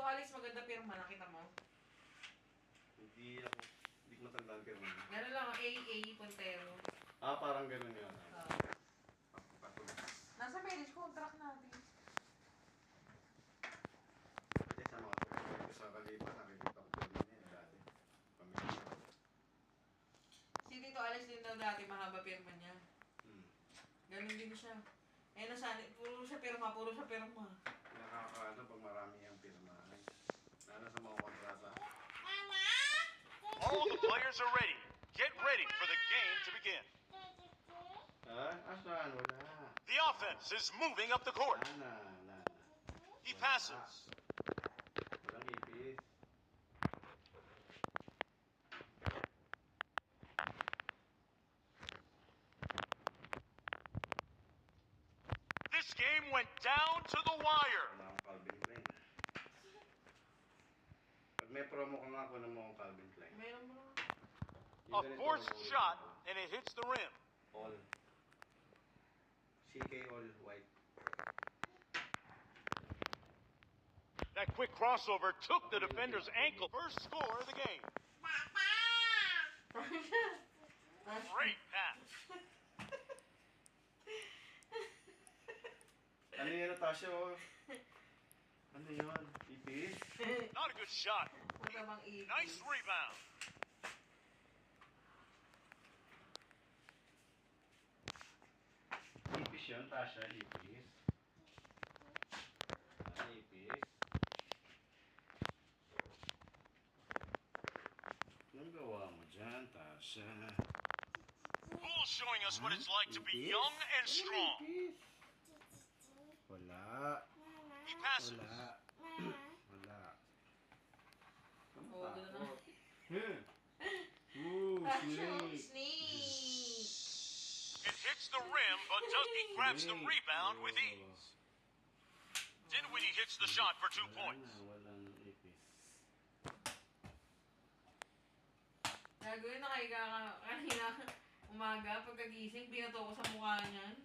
Alice, maganda pirma. Nakita mo? Hindi ko matandaan pero Gano'n lang, A Pontero. parang gano'n yun. Nasa marriage contract natin. Kasi sa mga tuloy sa kalipan, nakikita ko doon niya dati. Pamilya. Si Tito Alex din daw dati, mahaba pirma niya. Ganun din siya. Eh, puro siya pirma. Nakakaano pag marami ang pirmahan. Lalo sa mga kontrata. All the players are ready. Get ready for the game to begin. Asan? Wala. The offense is moving up the court. Wala. He passes. Walang ipis. This game went down to the wire. Wala akong Calvin Klein. Pag may promo ko nga, kunin mo akong Calvin Klein. Meron mo. A forced shot, and it hits the rim. All. CK All White. That quick crossover took the defender's ankle. First score of the game. Great pass. Ano yun, Natasha? Ano yun? Ipis? Not a good shot. Masamang ipis. Nice rebound. Ipis yun, Tasha. Ipis. Ipis. Anong gawa mo dyan, Tasha? Poole showing us what it's like to be young and strong. Ipis. Wala. He passes. Wala. Oh, gano'n na. Snake. It hits the rim, but he grabs the rebound with ease. Dinwiddie hits the shot for 2 points. Walang ipis. Gagawin na kayo kanina umaga, pagkagising, binato ko sa mukha niyan.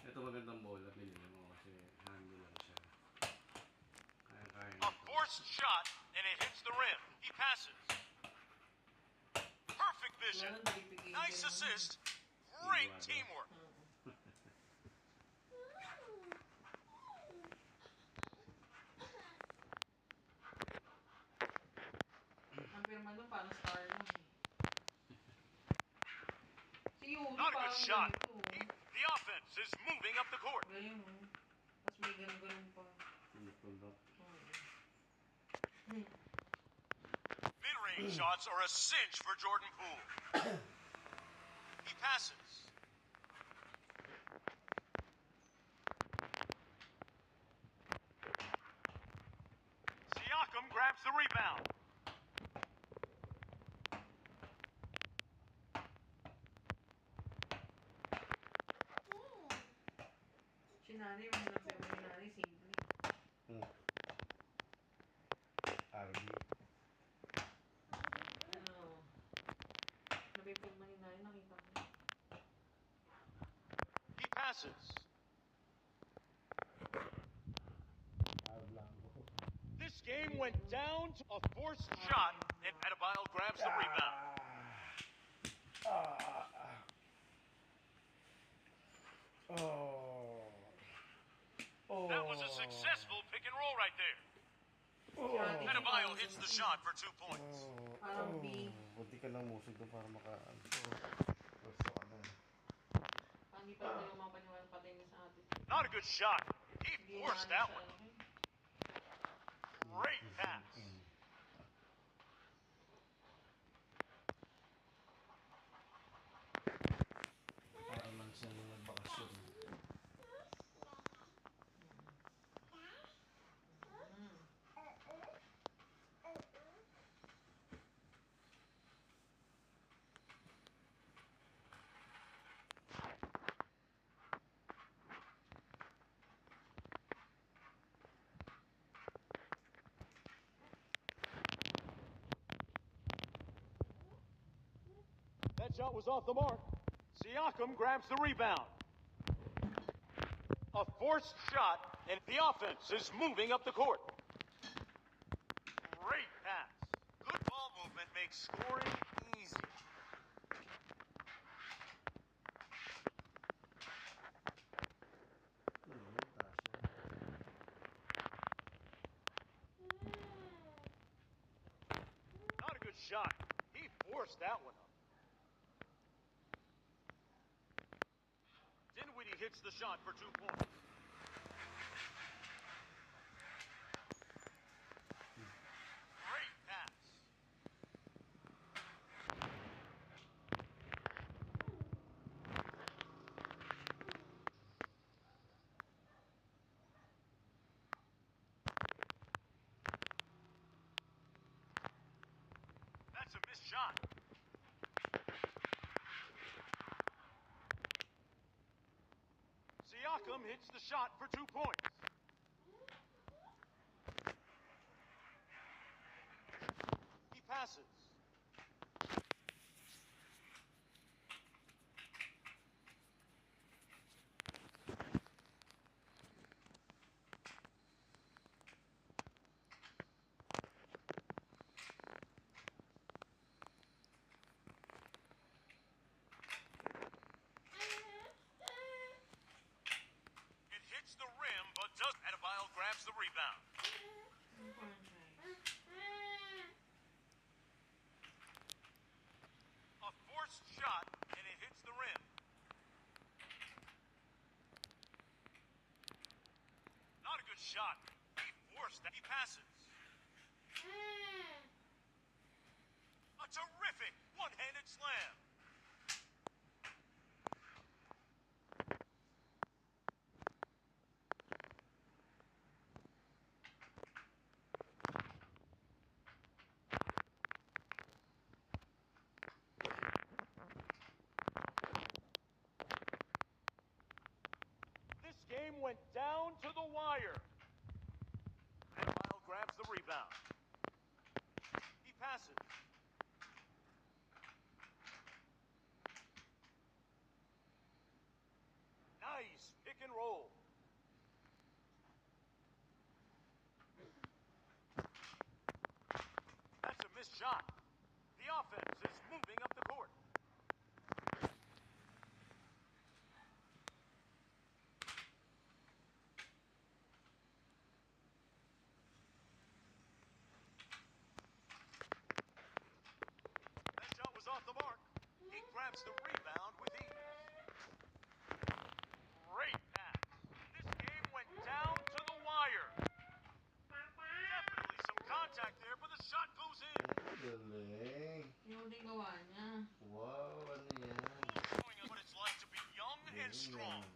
Ito magandang bola, binili mo kasi handy lang siya. Kaya. A forced shot, and it hits the rim. He passes. Perfect vision. Nice assist. Great teamwork. Ang pirma doon, parang star lang eh. Si Yuri, Not a good parang shot. ganito. The offense is moving up the court. Ganyan mo. Tapos may ganun-ganun pa. Mid-range shots are a cinch for Jordan Poole. He passes. Siakam grabs the rebound. Si Nani, yung mga pirma ni Nani, simple. RB. Ano? Napipirma ni Nani, nakita ko. He passes. This game went down to a forced shot, and Adebayo grabs the rebound. That was a successful pick and roll right there. Adebayo hits the shot for 2 points. Parang B. Buti ka lang musig doon para makaan. Hindi pa rin yung mga paniwalang patay niya sa atin. Not a good shot. He forced that one. Great pass. Para man siya nung nagbakasyon. That shot was off the mark. Siakam grabs the rebound. A forced shot, and the offense is moving up the court. Great pass. Good ball movement makes scoring easy. Not a good shot. He forced that one up. Dinwiddie hits the shot for 2 points. Great pass. That's a missed shot. Siakam hits the shot for 2 points. He passes. It hits the rim, but does. Adebayo grabs the rebound. A forced shot, and it hits the rim. Not a good shot. He forced that. He passes. A terrific one-handed slam. This game went down to the wire. Adebayo grabs the rebound. He passes. Nice pick and roll. That's a missed shot. The offense is moving up the court. That shot was off the mark. He grabs the rebound with ease. Great pass. This game went down to the wire. Definitely some contact there, but the shot goes in. Galing. Yung din gawa niya. Wow, ano yan? Showing us what it's like to be young and Galing strong. yan.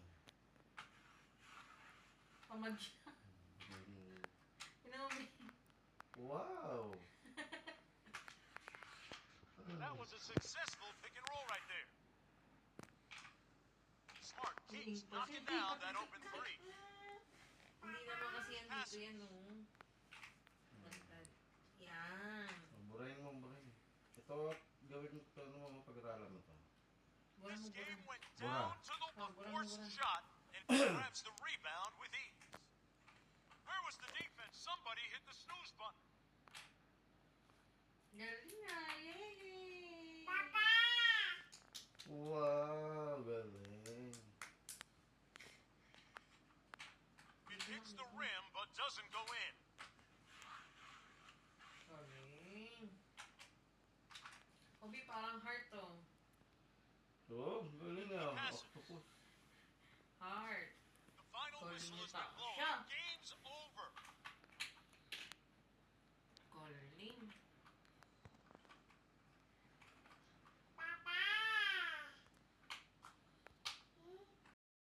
Pamag siya. Galing. Inumi. Wow! That was a successful pick and roll right there. Smart keeps knocking down that open three. Hindi naman kasi yan dito yan, no? Bantad. Yan. Burahin mo, burahin. Ito, gawin mo ito, ano mo, pag-aralan mo ito. Burang This mo, game burang. went down to the forced Bura. shot and grabs the rebound with ease. Where was the defense? Somebody hit the snooze button. Galing na, yay! Wow, galing. It hits the rim but doesn't go in. Galing. Obi, parang heart to. Oh, galing ah. Octopus. Heart. The final Calling whistle it has been out. blown. Siya. Game's